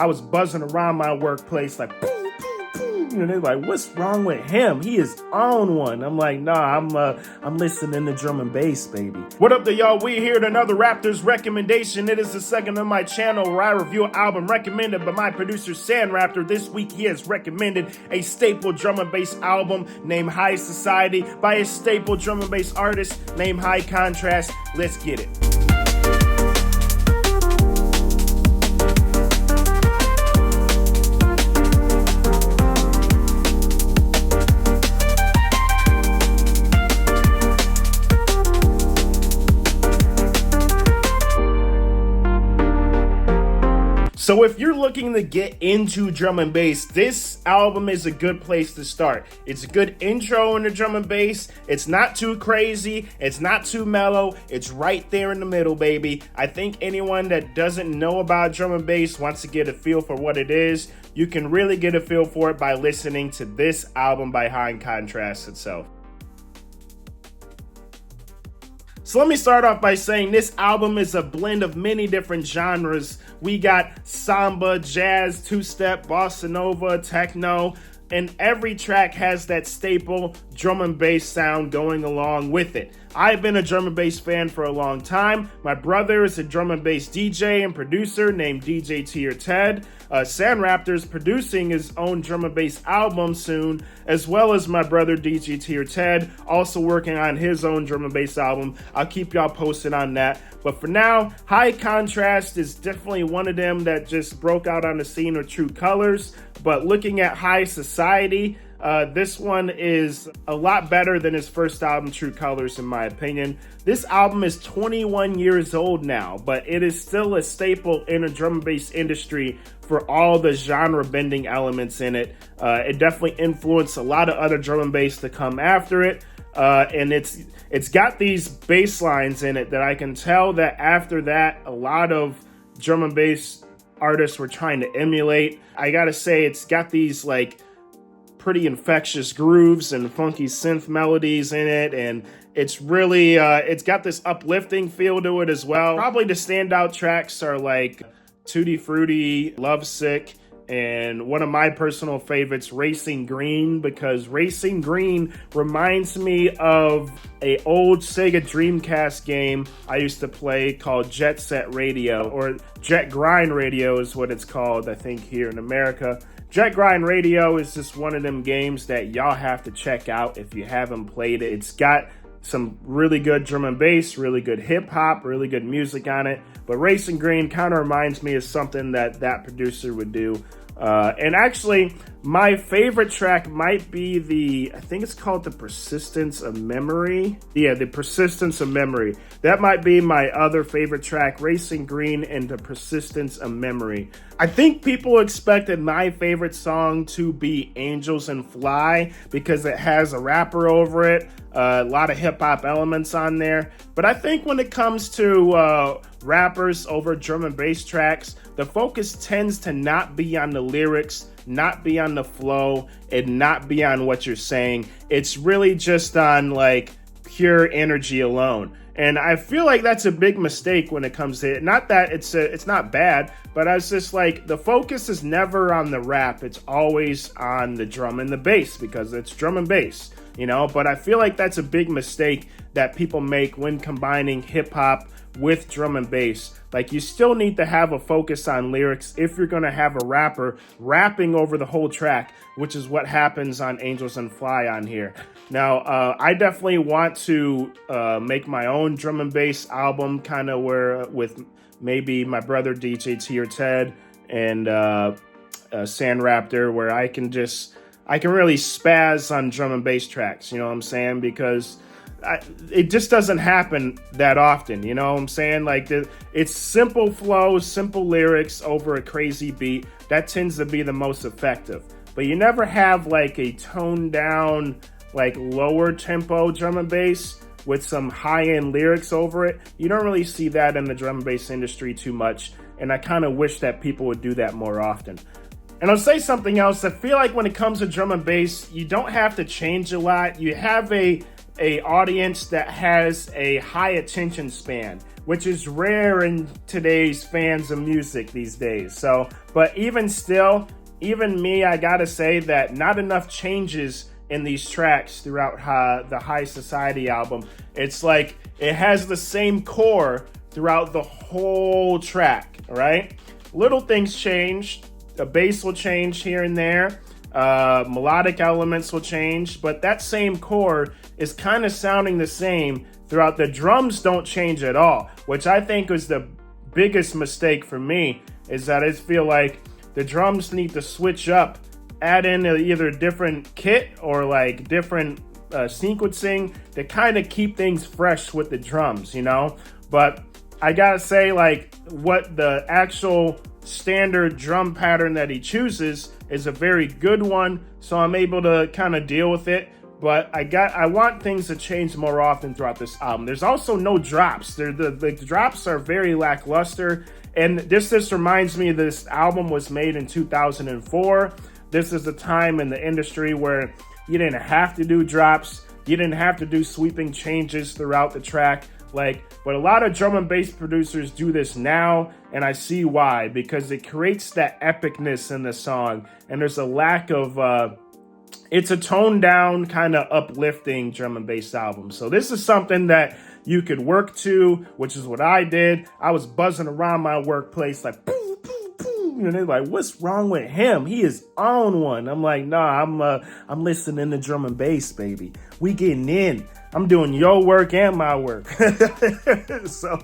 I was buzzing around my workplace like, boom, boom, boom. And they're like, what's wrong with him? He is on one. I'm like, nah, I'm listening to drum and bass, baby. What up, y'all? We here at another Raptors recommendation. It is the second on my channel where I review an album recommended by my producer, San Raptor. This week, he has recommended a staple drum and bass album named High Society by a staple drum and bass artist named High Contrast. Let's get it. So if you're looking to get into drum and bass, this album is a good place to start. It's a good intro into drum and bass. It's not too crazy. It's not too mellow. It's right there in the middle, baby. I think anyone that doesn't know about drum and bass wants to get a feel for what it is. You can really get a feel for it by listening to this album by High Contrast itself. So let me start off by saying this album is a blend of many different genres. We got samba, jazz, two-step, bossa nova, techno, and every track has that staple drum and bass sound going along with it. I've been a drum and bass fan for a long time. My brother is a drum and bass DJ and producer named DJ Tier Ted. San Raptor's producing his own drum and bass album soon, as well as my brother DJ Tier Ted, also working on his own drum and bass album. I'll keep y'all posted on that. But for now, High Contrast is definitely one of them that just broke out on the scene with true colors. But looking at High Society, this one is a lot better than his first album, True Colors, in my opinion. This album is 21 years old now, but it is still a staple in the drum and bass industry for all the genre-bending elements in it. It definitely influenced a lot of other drum and bass to come after it. And it's got these bass lines in it that I can tell that after that, a lot of drum and bass artists were trying to emulate. I gotta say, it's got these like pretty infectious grooves and funky synth melodies in it, and it's really it's got this uplifting feel to it as well. Probably the standout tracks are like Tutti Frutti, Lovesick, and one of my personal favorites, Racing Green, because Racing Green reminds me of a old Sega Dreamcast game I used to play called Jet Set Radio, or Jet Grind Radio is what it's called, I think, here in America. Jet Grind Radio is just one of them games that y'all have to check out if you haven't played it. It's got some really good drum and bass, really good hip hop, really good music on it. But Racing Green kind of reminds me of something that producer would do. And actually, my favorite track might be I think it's called The Persistence of Memory. Yeah, The Persistence of Memory. That might be my other favorite track, Racing Green and The Persistence of Memory. I think people expected my favorite song to be Angels and Fly because it has a rapper over it, a lot of hip hop elements on there. But I think when it comes to rappers over drum and bass tracks, the focus tends to not be on the lyrics, not be on the flow, and not be on what you're saying. It's really just on like pure energy alone. And I feel like that's a big mistake when it comes to it. Not that it's not bad, but I was just like, the focus is never on the rap. It's always on the drum and the bass because it's drum and bass, you know? But I feel like that's a big mistake that people make when combining hip hop with drum and bass. Like, you still need to have a focus on lyrics if you're going to have a rapper rapping over the whole track, which is what happens on Angels and Fly on here. Now, I definitely want to make my own drum and bass album, kind of where with maybe my brother DJ Tier Ted and San Raptor, where I can really spaz on drum and bass tracks, you know what I'm saying? Because it just doesn't happen that often, you know what I'm saying? Like, it's simple flows, simple lyrics over a crazy beat. That tends to be the most effective. But you never have like a toned down, like lower tempo drum and bass with some high-end lyrics over it. You don't really see that in the drum and bass industry too much. And I kind of wish that people would do that more often. And I'll say something else. I feel like when it comes to drum and bass, you don't have to change a lot. You have a a audience that has a high attention span, which is rare in today's fans of music these days. So, but even still, even me, I gotta say that not enough changes in these tracks throughout the High Society album. It's like it has the same core throughout the whole track, right? Little things change. The bass will change here and there. Melodic elements will change, but that same core is kind of sounding the same throughout. The drums don't change at all, which I think was the biggest mistake for me, is that I feel like the drums need to switch up, add in either different kit or like different sequencing to kind of keep things fresh with the drums, you know? But I gotta say, like, what the actual standard drum pattern that he chooses is a very good one, so I'm able to kind of deal with it. But I want things to change more often throughout this album. There's also no drops. The drops are very lackluster, and this just reminds me this album was made in 2004. This is a time in the industry where you didn't have to do drops. You didn't have to do sweeping changes throughout the track. But a lot of drum and bass producers do this now, and I see why, because it creates that epicness in the song, and there's a lack of, it's a toned down, kind of uplifting drum and bass album. So this is something that you could work to, which is what I did. I was buzzing around my workplace like, poo, poo, poo, and they're like, what's wrong with him? He is on one. I'm like, nah, I'm listening to drum and bass, baby. We getting in. I'm doing your work and my work. So,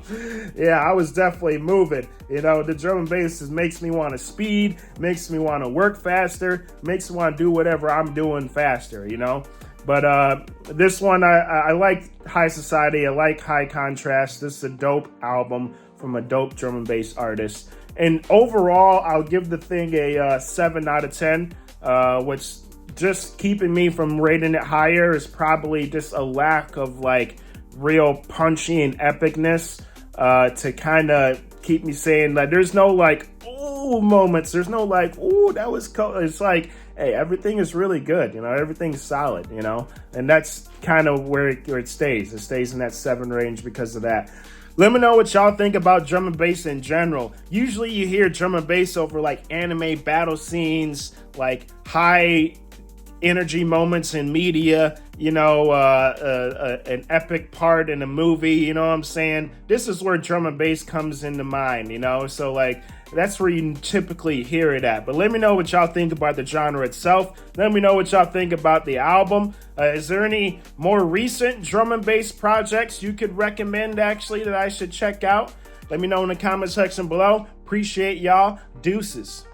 yeah, I was definitely moving. You know, the drum and bass makes me want to speed, makes me want to work faster, makes me want to do whatever I'm doing faster, you know? But this one, I like High Society. I like High Contrast. This is a dope album from a dope drum and bass artist. And overall, I'll give the thing a 7 out of 10, which just keeping me from rating it higher is probably just a lack of like real punchy and epicness to kind of keep me saying that there's no like ooh moments. There's no like ooh that was cool. It's like, hey, everything is really good. You know, everything's solid. You know, and that's kind of where it stays. It stays in that 7 range because of that. Let me know what y'all think about drum and bass in general. Usually you hear drum and bass over like anime battle scenes, like high energy moments in media, you know, an epic part in a movie, you know what I'm saying? This is where drum and bass comes into mind, you know? So, like, that's where you typically hear it at. But let me know what y'all think about the genre itself. Let me know what y'all think about the album. Is there any more recent drum and bass projects you could recommend, actually, that I should check out? Let me know in the comment section below. Appreciate y'all. Deuces.